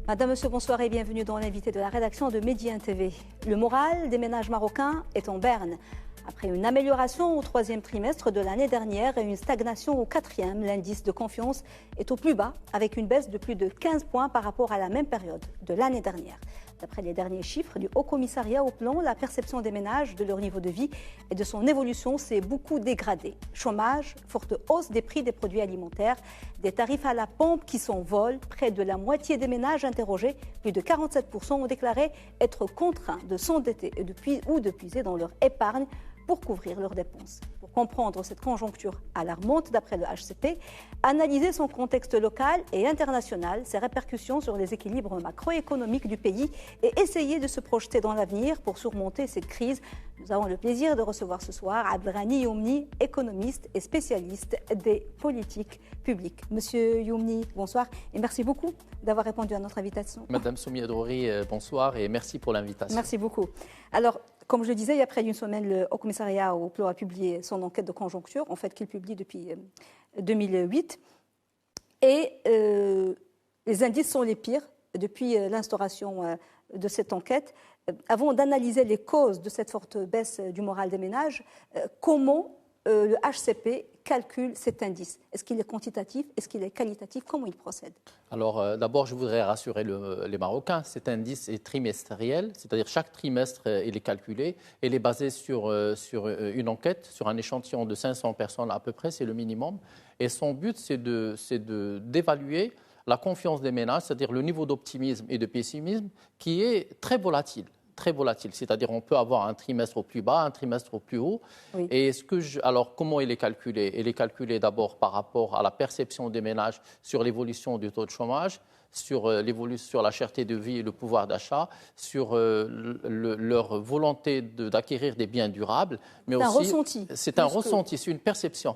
Madame, Monsieur, bonsoir et bienvenue dans l'invité de la rédaction de Média TV. Le moral des ménages marocains est en berne. Après une amélioration au troisième trimestre de l'année dernière et une stagnation au quatrième, l'indice de confiance est au plus bas avec une baisse de plus de 15 points par rapport à la même période de l'année dernière. D'après les derniers chiffres du Haut Commissariat au Plan, la perception des ménages de leur niveau de vie et de son évolution s'est beaucoup dégradée. Chômage, forte hausse des prix des produits alimentaires, des tarifs à la pompe qui s'envolent. Près de la moitié des ménages interrogés, plus de 47%, ont déclaré être contraints de s'endetter ou de puiser dans leur épargne pour couvrir leurs dépenses. Pour comprendre cette conjoncture alarmante d'après le HCP, analyser son contexte local et international, ses répercussions sur les équilibres macroéconomiques du pays et essayer de se projeter dans l'avenir pour surmonter cette crise. Nous avons le plaisir de recevoir ce soir Abdelghani Youmni, économiste et spécialiste des politiques publiques. Monsieur Youmni, bonsoir et merci beaucoup d'avoir répondu à notre invitation. Madame Soumia Drouri, bonsoir et merci pour l'invitation. Merci beaucoup. Alors, comme je le disais, il y a près d'une semaine, le Haut Commissariat au Plan a publié son enquête de conjoncture, en fait, qu'il publie depuis 2008. Et les indices sont les pires depuis l'instauration de cette enquête. Avant d'analyser les causes de cette forte baisse du moral des ménages, comment le HCP calcule cet indice? Est-ce qu'il est quantitatif? Est-ce qu'il est qualitatif? Comment il procède? Alors d'abord, je voudrais rassurer les Marocains. Cet indice est trimestriel, c'est-à-dire chaque trimestre, il est calculé. Il est basé sur une enquête, sur un échantillon de 500 personnes à peu près, c'est le minimum. Et son but, c'est d'évaluer la confiance des ménages, c'est-à-dire le niveau d'optimisme et de pessimisme qui est très volatile. Très volatile, c'est-à-dire on peut avoir un trimestre au plus bas, un trimestre au plus haut. Oui. Et alors, comment il est calculé? Il est calculé d'abord par rapport à la perception des ménages sur l'évolution du taux de chômage, sur la cherté de vie et le pouvoir d'achat, sur leur volonté d'acquérir des biens durables. Mais c'est aussi, un ressenti. C'est un ressenti, c'est une perception.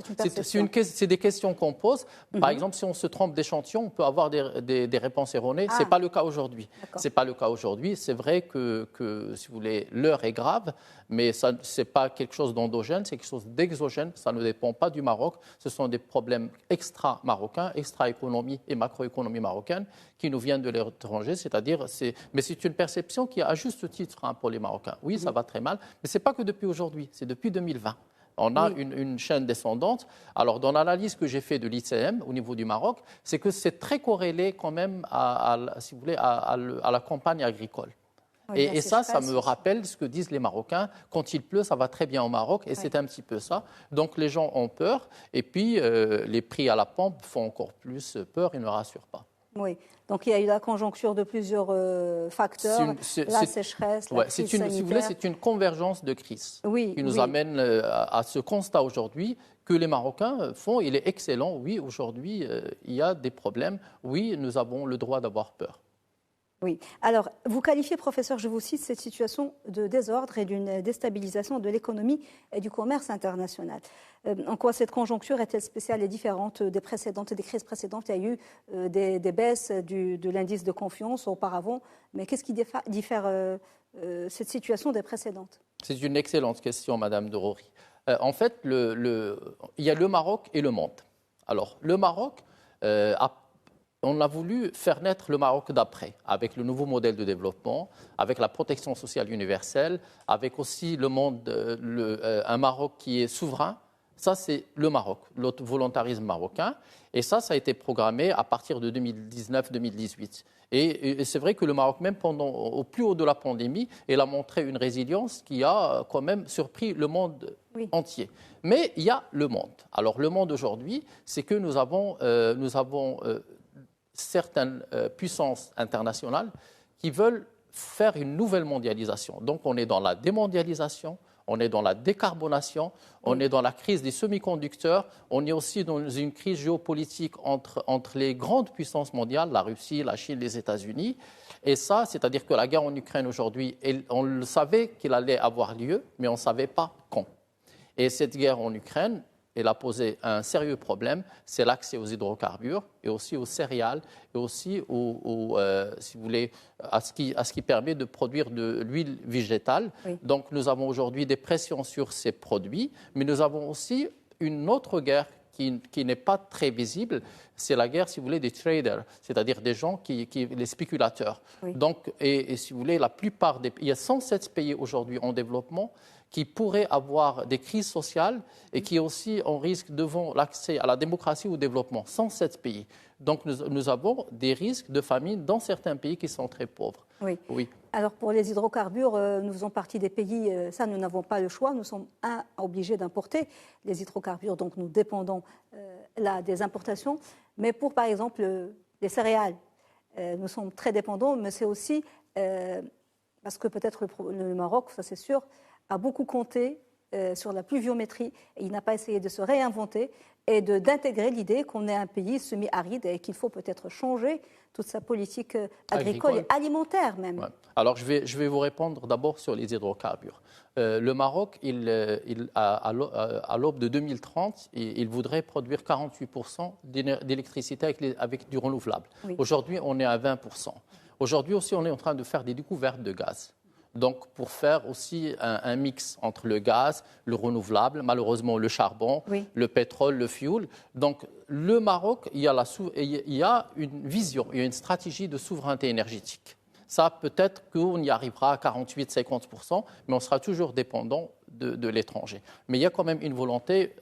C'est des questions qu'on pose. Par exemple, si on se trompe d'échantillon, on peut avoir des réponses erronées. Ce n'est pas le cas aujourd'hui. C'est pas le cas aujourd'hui. C'est vrai que, si vous voulez, l'heure est grave, mais ce n'est pas quelque chose d'endogène, c'est quelque chose d'exogène. Ça ne dépend pas du Maroc. Ce sont des problèmes extra-marocains, extra-économie et macroéconomie marocaine, qui nous viennent de l'étranger, mais c'est une perception qui est à juste titre pour les Marocains. Oui, ça va très mal, mais ce n'est pas que depuis aujourd'hui, c'est depuis 2020. On a une chaîne descendante. Alors, dans l'analyse que j'ai faite de l'ICM au niveau du Maroc, c'est que c'est très corrélé quand même à la campagne agricole. Oui, et ça me rappelle ce que disent les Marocains. Quand il pleut, ça va très bien au Maroc, et c'est un petit peu ça. Donc, les gens ont peur, et puis les prix à la pompe font encore plus peur et ne rassurent pas. Oui, donc il y a eu la conjoncture de plusieurs facteurs, la sécheresse, la crise sanitaire. Si vous voulez, c'est une convergence de crises qui nous amène à ce constat aujourd'hui que les Marocains font. Il est excellent, oui, aujourd'hui, il y a des problèmes. Oui, nous avons le droit d'avoir peur. Oui. Alors, vous qualifiez, professeur, je vous cite, cette situation de désordre et d'une déstabilisation de l'économie et du commerce international. En quoi cette conjoncture est-elle spéciale et différente des crises précédentes? Il y a eu des baisses de l'indice de confiance auparavant, mais qu'est-ce qui diffère cette situation des précédentes? C'est une excellente question, Madame Drouri. En fait, il y a le Maroc et le monde. Alors, le Maroc on a voulu faire naître le Maroc d'après, avec le nouveau modèle de développement, avec la protection sociale universelle, avec aussi le monde, un Maroc qui est souverain. Ça, c'est le Maroc, le volontarisme marocain. Et ça a été programmé à partir de 2019-2018. Et c'est vrai que le Maroc, même au plus haut de la pandémie, il a montré une résilience qui a quand même surpris le monde entier. Mais il y a le monde. Alors, le monde aujourd'hui, c'est que nous avons certaines puissances internationales qui veulent faire une nouvelle mondialisation. Donc, on est dans la démondialisation, on est dans la décarbonation, on est dans la crise des semi-conducteurs, on est aussi dans une crise géopolitique entre les grandes puissances mondiales, la Russie, la Chine, les États-Unis. Et ça, c'est-à-dire que la guerre en Ukraine aujourd'hui, on le savait qu'il allait avoir lieu, mais on ne savait pas quand. Et cette guerre en Ukraine, elle a posé un sérieux problème, c'est l'accès aux hydrocarbures et aussi aux céréales et aussi si vous voulez, à ce qui permet de produire de l'huile végétale. Oui. Donc nous avons aujourd'hui des pressions sur ces produits, mais nous avons aussi une autre guerre qui n'est pas très visible, c'est la guerre, si vous voulez, des traders, c'est-à-dire des gens les spéculateurs. Oui. Donc, et si vous voulez, la plupart il y a 107 pays aujourd'hui en développement qui pourraient avoir des crises sociales et qui aussi ont risque devant l'accès à la démocratie ou au développement. 107 pays. Donc nous avons des risques de famine dans certains pays qui sont très pauvres. Oui. Oui. Alors pour les hydrocarbures, nous faisons partie des pays, ça nous n'avons pas le choix, nous sommes obligés d'importer les hydrocarbures, donc nous dépendons là des importations. Mais pour par exemple les céréales, nous sommes très dépendants, mais c'est aussi parce que peut-être le Maroc, ça c'est sûr, a beaucoup compté sur la pluviométrie et il n'a pas essayé de se réinventer et d'intégrer l'idée qu'on est un pays semi-aride et qu'il faut peut-être changer toute sa politique agricole et alimentaire même. Ouais. Alors je vais vous répondre d'abord sur les hydrocarbures. Le Maroc, à l'aube de 2030, il voudrait produire 48% d'électricité avec du renouvelable. Oui. Aujourd'hui, on est à 20%. Aujourd'hui aussi, on est en train de faire des découvertes de gaz. Donc, pour faire aussi un mix entre le gaz, le renouvelable, malheureusement le charbon, oui. le pétrole, le fioul. Donc, le Maroc, il y a une vision, il y a une stratégie de souveraineté énergétique. Ça, peut-être qu'on y arrivera à 48-50%, mais on sera toujours dépendant de l'étranger. Mais il y a quand même une volonté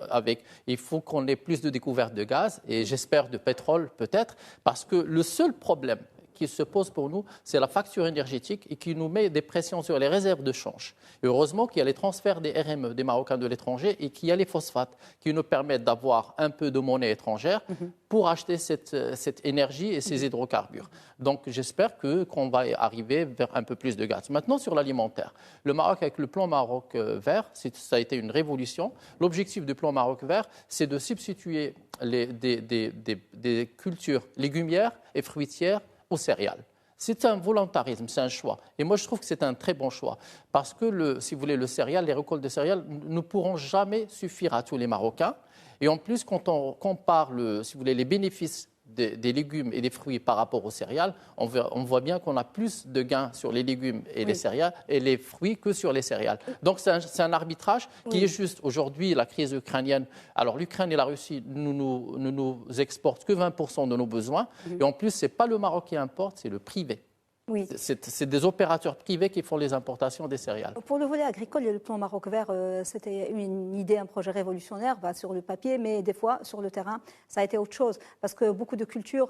il faut qu'on ait plus de découvertes de gaz et j'espère de pétrole peut-être, parce que le seul problème qui se pose pour nous, c'est la facture énergétique et qui nous met des pressions sur les réserves de change. Et heureusement qu'il y a les transferts des RME, des Marocains de l'étranger, et qu'il y a les phosphates qui nous permettent d'avoir un peu de monnaie étrangère pour acheter cette énergie et ces hydrocarbures. Donc j'espère qu'on va arriver vers un peu plus de gaz. Maintenant, sur l'alimentaire, le Maroc, avec le plan Maroc vert, ça a été une révolution. L'objectif du plan Maroc vert, c'est de substituer des cultures légumières et fruitières aux céréales. C'est un volontarisme, c'est un choix. Et moi, je trouve que c'est un très bon choix. Parce que, si vous voulez, les récoltes de céréales ne pourront jamais suffire à tous les Marocains. Et en plus, quand on compare, si vous voulez, les bénéfices des légumes et des fruits par rapport aux céréales, on voit bien qu'on a plus de gains sur les légumes et les céréales et les fruits que sur les céréales. Donc c'est un arbitrage qui est juste. Aujourd'hui, la crise ukrainienne, alors l'Ukraine et la Russie ne nous exportent que 20% de nos besoins. Et en plus, ce n'est pas le Maroc qui importe, c'est le privé. Oui. C'est des opérateurs privés qui font les importations des céréales. Pour le volet agricole, le plan Maroc vert, c'était une idée, un projet révolutionnaire sur le papier, mais des fois, sur le terrain, ça a été autre chose. Parce que beaucoup de cultures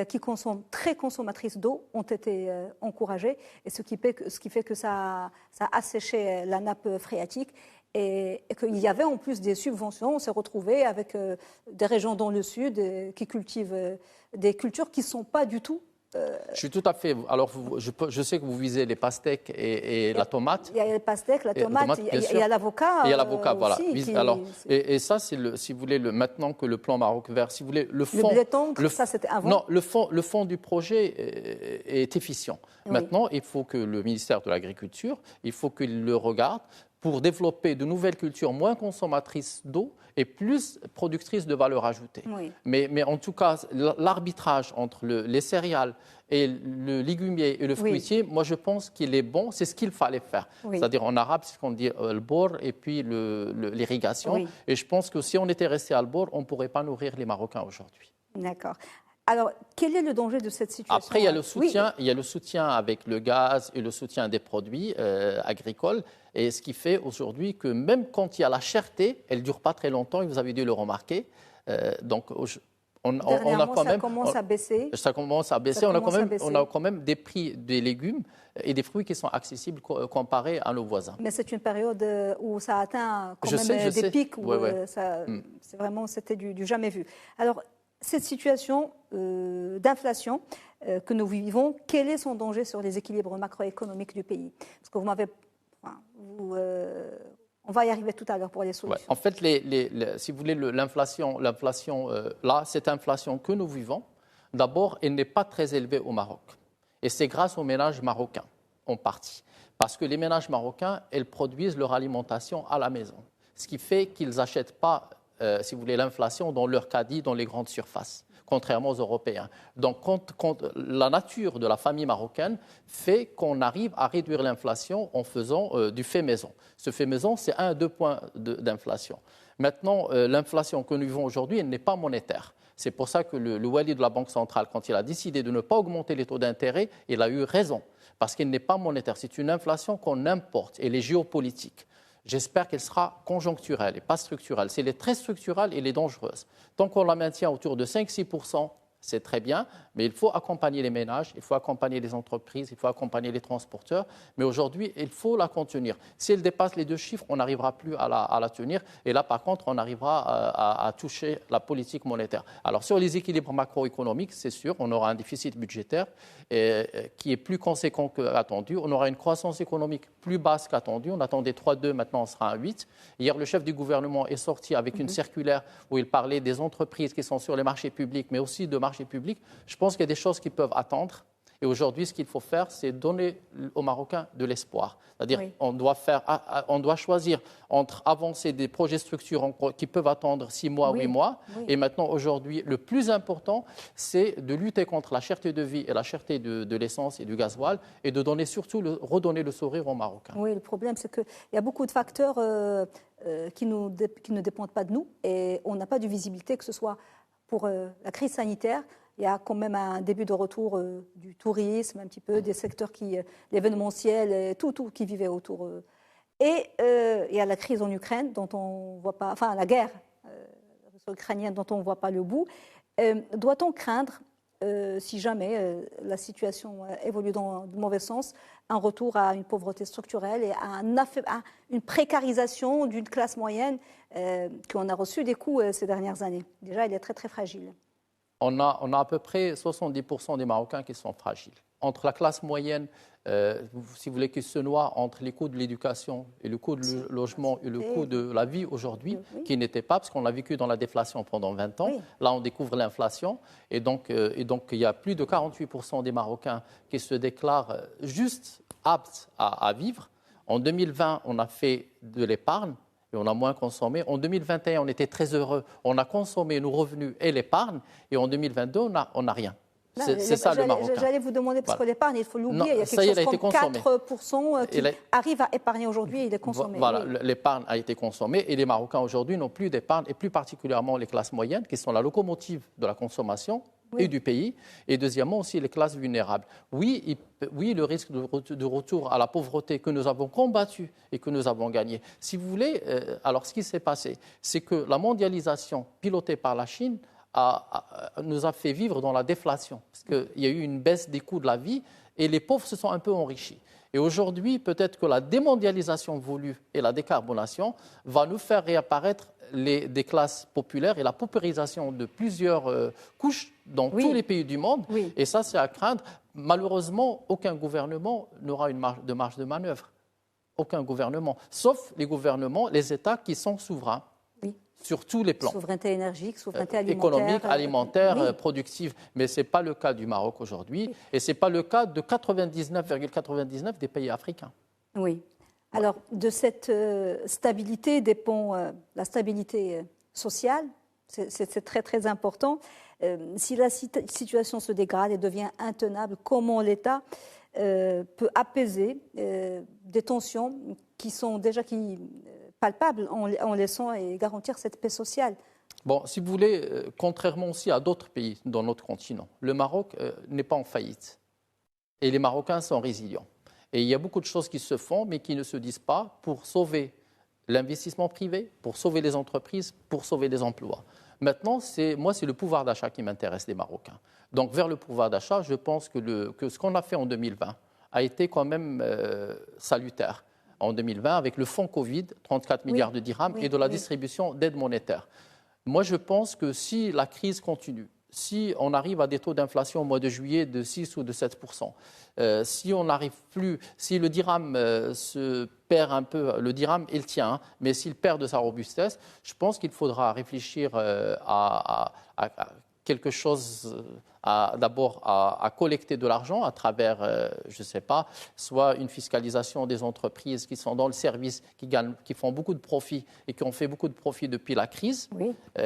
qui consomment, très consommatrices d'eau ont été encouragées, et ce qui fait que ça a asséché la nappe phréatique. Et qu'il y avait en plus des subventions. On s'est retrouvé avec des régions dans le sud qui cultivent des cultures qui ne sont pas du tout. Je suis tout à fait. Alors, je sais que vous visez les pastèques et la tomate. Il y a les pastèques, la tomate, il y a l'avocat. Il y a l'avocat, voilà. Alors, et ça, c'est si vous voulez, maintenant que le plan Maroc vert, si vous voulez, le fond. Le blé tendre, ça c'était avant. Non, le fond du projet est efficient. Oui. Maintenant, il faut que le ministère de l'Agriculture, il faut qu'il le regarde pour développer de nouvelles cultures moins consommatrices d'eau et plus productrices de valeur ajoutée. Oui. Mais en tout cas, l'arbitrage entre les céréales et le légumier et le fruitier, moi je pense qu'il est bon, c'est ce qu'il fallait faire. Oui. C'est-à-dire en arabe, c'est ce qu'on dit le bor et puis l'irrigation. Oui. Et je pense que si on était resté à le bor, on ne pourrait pas nourrir les Marocains aujourd'hui. D'accord. Alors, quel est le danger de cette situation? Après, il y a le soutien, il y a le soutien avec le gaz et le soutien des produits agricoles. Et ce qui fait aujourd'hui que même quand il y a la cherté, elle ne dure pas très longtemps, et vous avez dû le remarquer. Donc, on a quand même, ça commence à baisser. Ça commence à baisser. On a quand même des prix des légumes et des fruits qui sont accessibles comparés à nos voisins. Mais c'est une période où ça atteint quand même des pics, où c'est vraiment, c'était du jamais vu. Alors, cette situation d'inflation que nous vivons, quel est son danger sur les équilibres macroéconomiques du pays? Parce que vous m'avez... on va y arriver tout à l'heure pour les solutions. Ouais. En fait, si vous voulez, l'inflation, là, cette inflation que nous vivons, d'abord, elle n'est pas très élevée au Maroc. Et c'est grâce aux ménages marocains, en partie. Parce que les ménages marocains, ils produisent leur alimentation à la maison. Ce qui fait qu'ils n'achètent pas si vous voulez, l'inflation dans leur caddie, dans les grandes surfaces, contrairement aux Européens. Donc, la nature de la famille marocaine fait qu'on arrive à réduire l'inflation en faisant du fait maison. Ce fait maison, c'est 1 à 2 points d'inflation. Maintenant, l'inflation que nous vivons aujourd'hui, elle n'est pas monétaire. C'est pour ça que le wali de la Banque centrale, quand il a décidé de ne pas augmenter les taux d'intérêt, il a eu raison, parce qu'elle n'est pas monétaire. C'est une inflation qu'on importe, et elle est géopolitique. J'espère qu'elle sera conjoncturelle et pas structurelle. Si elle est très structurelle, elle est dangereuse. Tant qu'on la maintient autour de 5-6%, c'est très bien, mais il faut accompagner les ménages, il faut accompagner les entreprises, il faut accompagner les transporteurs. Mais aujourd'hui, il faut la contenir. Si elle dépasse les 2 chiffres, on n'arrivera plus à la tenir. Et là, par contre, on arrivera à toucher la politique monétaire. Alors, sur les équilibres macroéconomiques, c'est sûr, on aura un déficit budgétaire qui est plus conséquent qu'attendu. On aura une croissance économique plus basse qu'attendue. On attendait 3,2, maintenant on sera à 8. Hier, le chef du gouvernement est sorti avec une circulaire où il parlait des entreprises qui sont sur les marchés publics, mais aussi de marchés publics. Je pense qu'il y a des choses qui peuvent attendre. Et aujourd'hui, ce qu'il faut faire, c'est donner aux Marocains de l'espoir. C'est-à-dire on doit choisir entre avancer des projets structurants qui peuvent attendre 6 mois, 8 mois. Et maintenant, aujourd'hui, le plus important, c'est de lutter contre la cherté de vie et la cherté de l'essence et du gasoil et de donner surtout redonner le sourire aux Marocains. Oui, le problème, c'est qu'il y a beaucoup de facteurs qui ne dépendent pas de nous et on n'a pas de visibilité, que ce soit pour la crise sanitaire. Il y a quand même un début de retour du tourisme, un petit peu, des secteurs l'événementiel, tout qui vivait autour. Et il y a la crise en Ukraine, dont on voit pas, enfin la guerre ukrainienne dont on ne voit pas le bout. Doit-on craindre, si jamais la situation évolue dans le mauvais sens, un retour à une pauvreté structurelle et à une précarisation d'une classe moyenne qu'on a reçu des coups ces dernières années? Déjà, elle est très, très fragile. On a à peu près 70% des Marocains qui sont fragiles. Entre la classe moyenne, si vous voulez, qui se noie entre les coûts de l'éducation et le coût du logement et le coût de la vie aujourd'hui, qui n'était pas, parce qu'on l'a vécu dans la déflation pendant 20 ans. Là, on découvre l'inflation. Et donc, il y a plus de 48% des Marocains qui se déclarent juste aptes à vivre. En 2020, on a fait de l'épargne. Et on a moins consommé. En 2021, on était très heureux. On a consommé nos revenus et l'épargne. Et en 2022, on n'a rien. C'est ça le Marocain. J'allais vous demander, parce que l'épargne, il faut l'oublier. Il y a quelque chose comme 4% qui arrive à épargner aujourd'hui et il est consommé. Voilà, l'épargne a été consommée. Et les Marocains aujourd'hui n'ont plus d'épargne. Et plus particulièrement les classes moyennes, qui sont la locomotive de la consommation et du pays. Et deuxièmement aussi les classes vulnérables. Oui, le risque de retour à la pauvreté que nous avons combattu et que nous avons gagné. Si vous voulez, alors ce qui s'est passé, c'est que la mondialisation pilotée par la Chine nous a fait vivre dans la déflation. Parce qu'il y a eu une baisse des coûts de la vie et les pauvres se sont un peu enrichis. Et aujourd'hui, peut-être que la démondialisation voulue et la décarbonation va nous faire réapparaître des classes populaires et la paupérisation de plusieurs couches dans tous les pays du monde. Et ça, c'est à craindre. Malheureusement, aucun gouvernement n'aura une marge de manœuvre. Aucun gouvernement. Sauf les gouvernements, les États qui sont souverains. Sur tous les plans. Souveraineté énergique, souveraineté alimentaire. Économique, alimentaire, productive. Mais ce n'est pas le cas du Maroc aujourd'hui. Et ce n'est pas le cas de 99,99% des pays africains. Oui. Alors, de cette stabilité dépend la stabilité sociale. C'est très, très important. Si la situation se dégrade et devient intenable, comment l'État peut apaiser des tensions qui sont déjà palpables en laissant et garantir cette paix sociale? Bon, si vous voulez, contrairement aussi à d'autres pays dans notre continent, le Maroc n'est pas en faillite. Et les Marocains sont résilients. Et il y a beaucoup de choses qui se font, mais qui ne se disent pas pour sauver l'investissement privé, pour sauver les entreprises, pour sauver les emplois. Maintenant, c'est le pouvoir d'achat qui m'intéresse des Marocains. Donc, vers le pouvoir d'achat, je pense que ce qu'on a fait en 2020 a été quand même salutaire. En 2020, avec le fonds Covid, 34 milliards de dirhams et de la distribution d'aides monétaires. Moi, je pense que si la crise continue, si on arrive à des taux d'inflation au mois de juillet de 6 ou de 7%, si on n'arrive plus, si le dirham se perd un peu, le dirham, il tient, mais s'il perd de sa robustesse, je pense qu'il faudra réfléchir à quelque chose d'abord à collecter de l'argent à travers, je ne sais pas, soit une fiscalisation des entreprises qui sont dans le service, qui font beaucoup de profits et qui ont fait beaucoup de profits depuis la crise,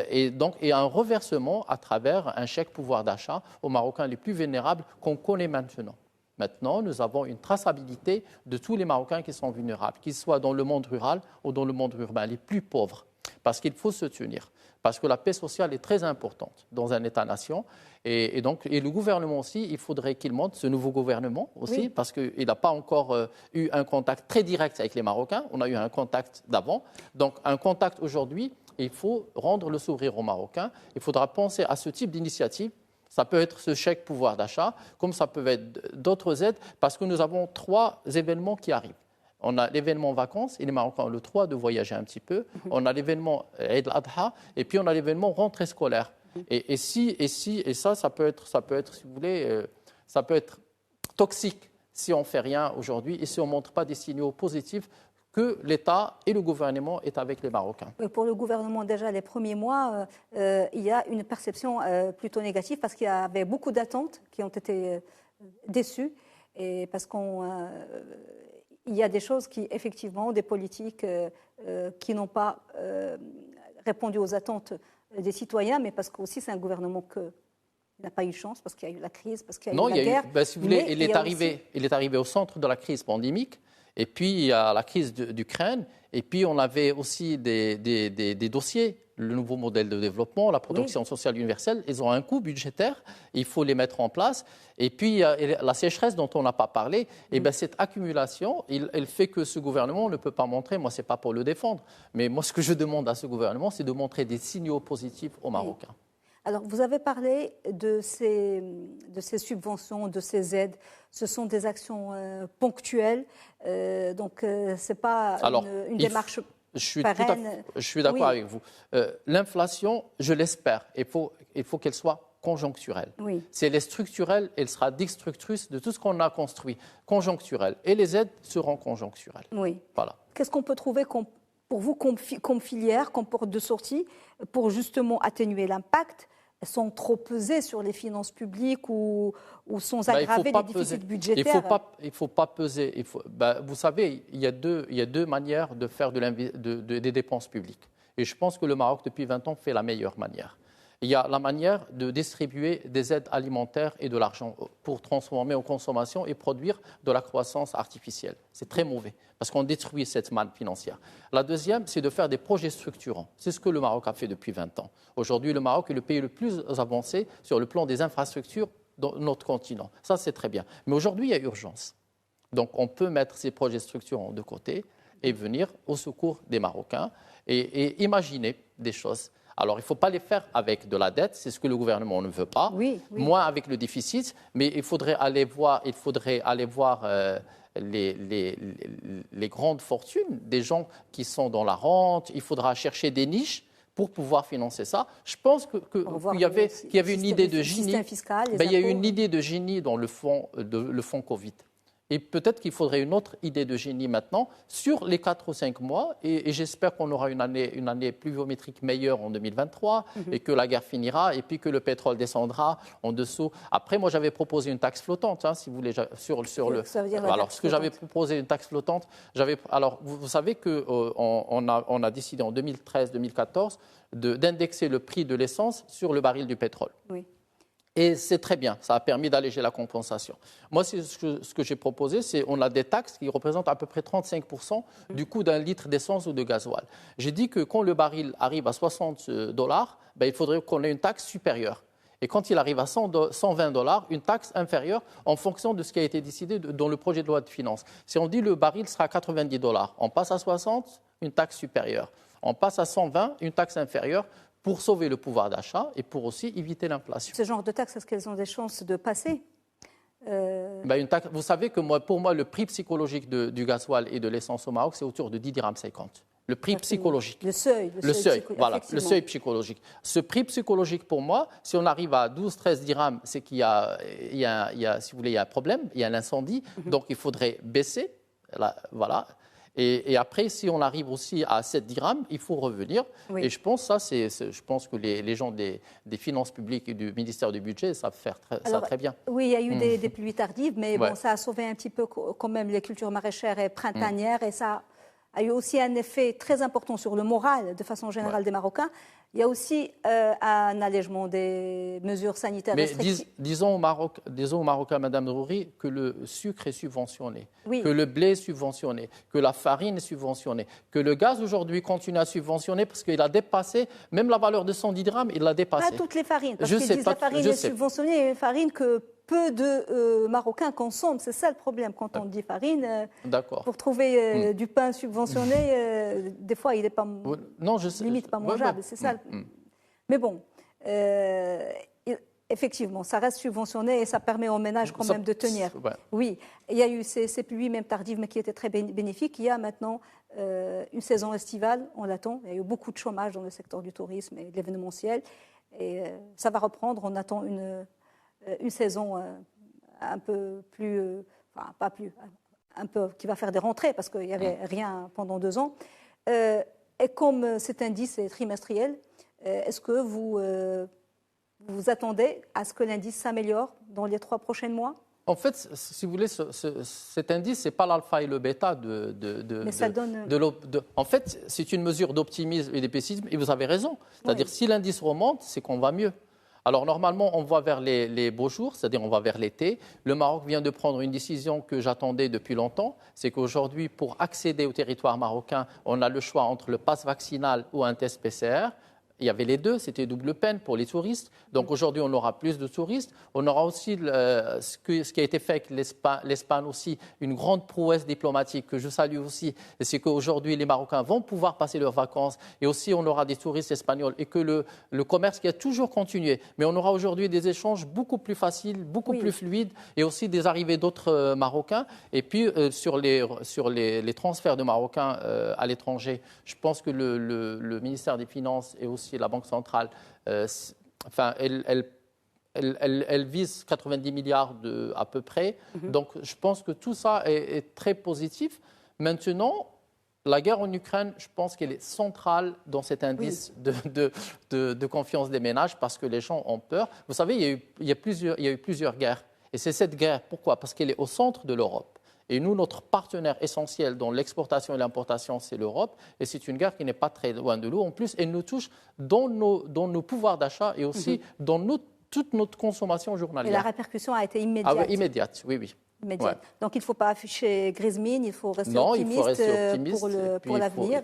et un reversement à travers un chèque pouvoir d'achat aux Marocains les plus vulnérables qu'on connaît maintenant. Maintenant, nous avons une traçabilité de tous les Marocains qui sont vulnérables, qu'ils soient dans le monde rural ou dans le monde urbain, les plus pauvres, parce qu'il faut se tenir. Parce que la paix sociale est très importante dans un État-nation. Et le gouvernement aussi, il faudrait qu'il monte, ce nouveau gouvernement aussi, parce qu'il n'a pas encore eu un contact très direct avec les Marocains. On a eu un contact d'avant. Donc, un contact aujourd'hui, il faut rendre le sourire aux Marocains. Il faudra penser à ce type d'initiative. Ça peut être ce chèque pouvoir d'achat, comme ça peut être d'autres aides, parce que nous avons 3 événements qui arrivent. On a l'événement vacances, et les Marocains ont le droit de voyager un petit peu. On a l'événement Eid al-Adha, et puis on a l'événement rentrée scolaire. Et ça peut être, si vous voulez, ça peut être toxique si on ne fait rien aujourd'hui et si on ne montre pas des signaux positifs que l'État et le gouvernement est avec les Marocains. Pour le gouvernement, déjà, les premiers mois, il y a une perception plutôt négative parce qu'il y avait beaucoup d'attentes qui ont été déçues et parce il y a des choses qui, effectivement, des politiques qui n'ont pas répondu aux attentes des citoyens, mais parce qu'aussi c'est un gouvernement qui n'a pas eu chance, parce qu'il y a eu la crise, parce qu'il y a eu la guerre. Si vous voulez, il est arrivé au centre de la crise pandémique, et puis il y a la crise d'Ukraine, et puis on avait aussi des dossiers. Le nouveau modèle de développement, la protection sociale universelle, ils ont un coût budgétaire, il faut les mettre en place. Et puis, la sécheresse dont on n'a pas parlé, cette accumulation, elle fait que ce gouvernement ne peut pas montrer, moi, ce n'est pas pour le défendre, mais moi, ce que je demande à ce gouvernement, c'est de montrer des signaux positifs aux Marocains. Alors, vous avez parlé de ces subventions, de ces aides. Ce sont des actions ponctuelles, donc ce n'est pas une démarche... Je suis d'accord avec vous. L'inflation, je l'espère, il faut qu'elle soit conjoncturelle. Si elle est structurelle, elle sera destructrice de tout ce qu'on a construit. Conjoncturelle. Et les aides seront conjoncturelles. Voilà. Qu'est-ce qu'on peut trouver pour vous comme filière, comme porte de sortie, pour justement atténuer l'impact sans trop peser sur les finances publiques ou sans aggraver les déficits budgétaires? Il ne faut pas peser. Vous savez, il y a deux manières de faire des dépenses publiques. Et je pense que le Maroc, depuis 20 ans, fait la meilleure manière. Il y a la manière de distribuer des aides alimentaires et de l'argent pour transformer en consommation et produire de la croissance artificielle. C'est très mauvais parce qu'on détruit cette manne financière. La deuxième, c'est de faire des projets structurants. C'est ce que le Maroc a fait depuis 20 ans. Aujourd'hui, le Maroc est le pays le plus avancé sur le plan des infrastructures dans notre continent. Ça, c'est très bien. Mais aujourd'hui, il y a urgence. Donc, on peut mettre ces projets structurants de côté et venir au secours des Marocains et imaginer des choses. Alors, il ne faut pas les faire avec de la dette, c'est ce que le gouvernement ne veut pas, moins avec le déficit, mais il faudrait aller voir les grandes fortunes, des gens qui sont dans la rente, il faudra chercher des niches pour pouvoir financer ça. Je pense qu'il y avait une idée de génie. Il y a eu une idée de génie dans le fonds Covid. Et peut-être qu'il faudrait une autre idée de génie maintenant sur les 4 ou 5 mois. Et j'espère qu'on aura une année pluviométrique meilleure en 2023 et que la guerre finira et puis que le pétrole descendra en dessous. Après, moi, j'avais proposé une taxe flottante, si vous voulez, j'avais proposé une taxe flottante. Alors, vous savez qu'on a décidé en 2013-2014 d'indexer le prix de l'essence sur le baril du pétrole. Oui. Et c'est très bien, ça a permis d'alléger la compensation. Moi, ce que j'ai proposé, c'est qu'on a des taxes qui représentent à peu près 35% du coût d'un litre d'essence ou de gasoil. J'ai dit que quand le baril arrive à $60, il faudrait qu'on ait une taxe supérieure. Et quand il arrive à $120, une taxe inférieure en fonction de ce qui a été décidé dans le projet de loi de finances. Si on dit le baril sera à $90, on passe à 60, une taxe supérieure. On passe à 120, une taxe inférieure, pour sauver le pouvoir d'achat et pour aussi éviter l'inflation. Ce genre de taxes, est-ce qu'elles ont des chances de passer Vous savez que pour moi, le prix psychologique du gasoil et de l'essence au Maroc, c'est autour de 10,50 dirhams. Le prix psychologique. Le seuil psychologique. Ce prix psychologique, pour moi, si on arrive à 12-13 dirhams, c'est qu'il y a, si vous voulez, il y a un problème, il y a un incendie, donc il faudrait baisser. Voilà. Et après, si on arrive aussi à 7 dirhams, il faut revenir. Oui. Et je pense je pense que les gens des finances publiques et du ministère du budget savent faire ça très bien. Oui, il y a eu des pluies tardives, mais bon, ça a sauvé un petit peu quand même les cultures maraîchères et printanières. Et ça a eu aussi un effet très important sur le moral, de façon générale, des Marocains. Il y a aussi un allègement des mesures sanitaires restrictives. Disons aux Marocains, Madame Drouri, que le sucre est subventionné, que le blé est subventionné, que la farine est subventionnée, que le gaz aujourd'hui continue à subventionner parce qu'il a dépassé, même la valeur de 110 dirhams, il l'a dépassé. Pas toutes les farines, parce qu'ils disent que la farine est subventionnée, il y a une farine que peu de Marocains consomment. C'est ça le problème quand on dit farine. Pour trouver du pain subventionné, des fois, il n'est pas limite pas mangeable. C'est ça. Mais bon, effectivement, ça reste subventionné et ça permet aux ménages quand même de tenir. Oui, il y a eu ces pluies, même tardives, mais qui étaient très bénéfiques. Il y a maintenant une saison estivale, on l'attend. Il y a eu beaucoup de chômage dans le secteur du tourisme et de l'événementiel. Et ça va reprendre. On attend une saison un peu plus, qui va faire des rentrées parce qu'il n'y avait rien pendant 2 ans. Et comme cet indice est trimestriel, est-ce que vous attendez à ce que l'indice s'améliore dans les 3 prochains mois? En fait, si vous voulez, cet indice, ce n'est pas l'alpha et le bêta Mais ça donne... En fait, c'est une mesure d'optimisme et de pessimisme, et vous avez raison. C'est-à-dire, si l'indice remonte, c'est qu'on va mieux. Alors normalement, on va vers les beaux jours, c'est-à-dire on va vers l'été. Le Maroc vient de prendre une décision que j'attendais depuis longtemps, c'est qu'aujourd'hui, pour accéder au territoire marocain, on a le choix entre le pass vaccinal ou un test PCR. Il y avait les deux, c'était double peine pour les touristes. Donc aujourd'hui, on aura plus de touristes. On aura aussi ce qui a été fait avec l'Espagne aussi, une grande prouesse diplomatique que je salue aussi. C'est qu'aujourd'hui, les Marocains vont pouvoir passer leurs vacances. Et aussi, on aura des touristes espagnols et que le commerce qui a toujours continué. Mais on aura aujourd'hui des échanges beaucoup plus faciles, beaucoup plus fluides et aussi des arrivées d'autres Marocains. Et puis, sur les transferts de Marocains à l'étranger, je pense que le ministère des Finances et aussi la Banque centrale, elle vise 90 milliards à peu près. Donc, je pense que tout ça est très positif. Maintenant, la guerre en Ukraine, je pense qu'elle est centrale dans cet indice de confiance des ménages parce que les gens ont peur. Vous savez, il y a eu plusieurs guerres. Et c'est cette guerre, pourquoi? Parce qu'elle est au centre de l'Europe. Et nous, notre partenaire essentiel dans l'exportation et l'importation, c'est l'Europe. Et c'est une guerre qui n'est pas très loin de nous. En plus, elle nous touche dans nos pouvoirs d'achat et aussi dans toute notre consommation journalière. Et la répercussion a été immédiate. Ah oui, immédiate, oui. Ouais. Donc, il ne faut pas afficher grise mine, il faut rester optimiste pour l'avenir.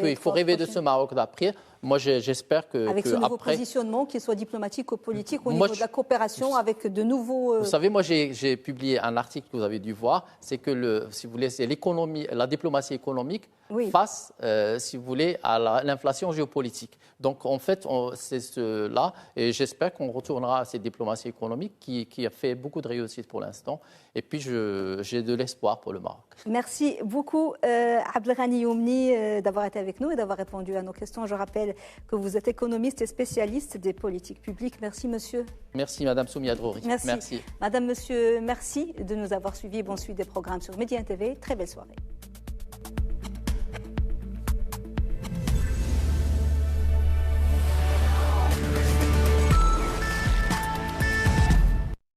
Il faut rêver de ce Maroc d'après. Moi, j'espère que... Avec ce nouveau positionnement, qu'il soit diplomatique ou politique, au niveau de la coopération, avec de nouveaux... Vous savez, moi, j'ai publié un article que vous avez dû voir, c'est que, si vous voulez, c'est l'économie, la diplomatie économique face, si vous voulez, à l'inflation géopolitique. Donc, en fait, c'est cela, et j'espère qu'on retournera à cette diplomatie économique qui a fait beaucoup de réussite pour l'instant. Et puis, j'ai de l'espoir pour le Maroc. Merci beaucoup, Abdelghani Youmni, d'avoir été avec nous et d'avoir répondu à nos questions. Je rappelle que vous êtes économiste et spécialiste des politiques publiques. Merci, monsieur. Merci, Madame Soumia Drouri. Merci. Madame, monsieur, merci de nous avoir suivis. Bonne suite des programmes sur Média TV. Très belle soirée.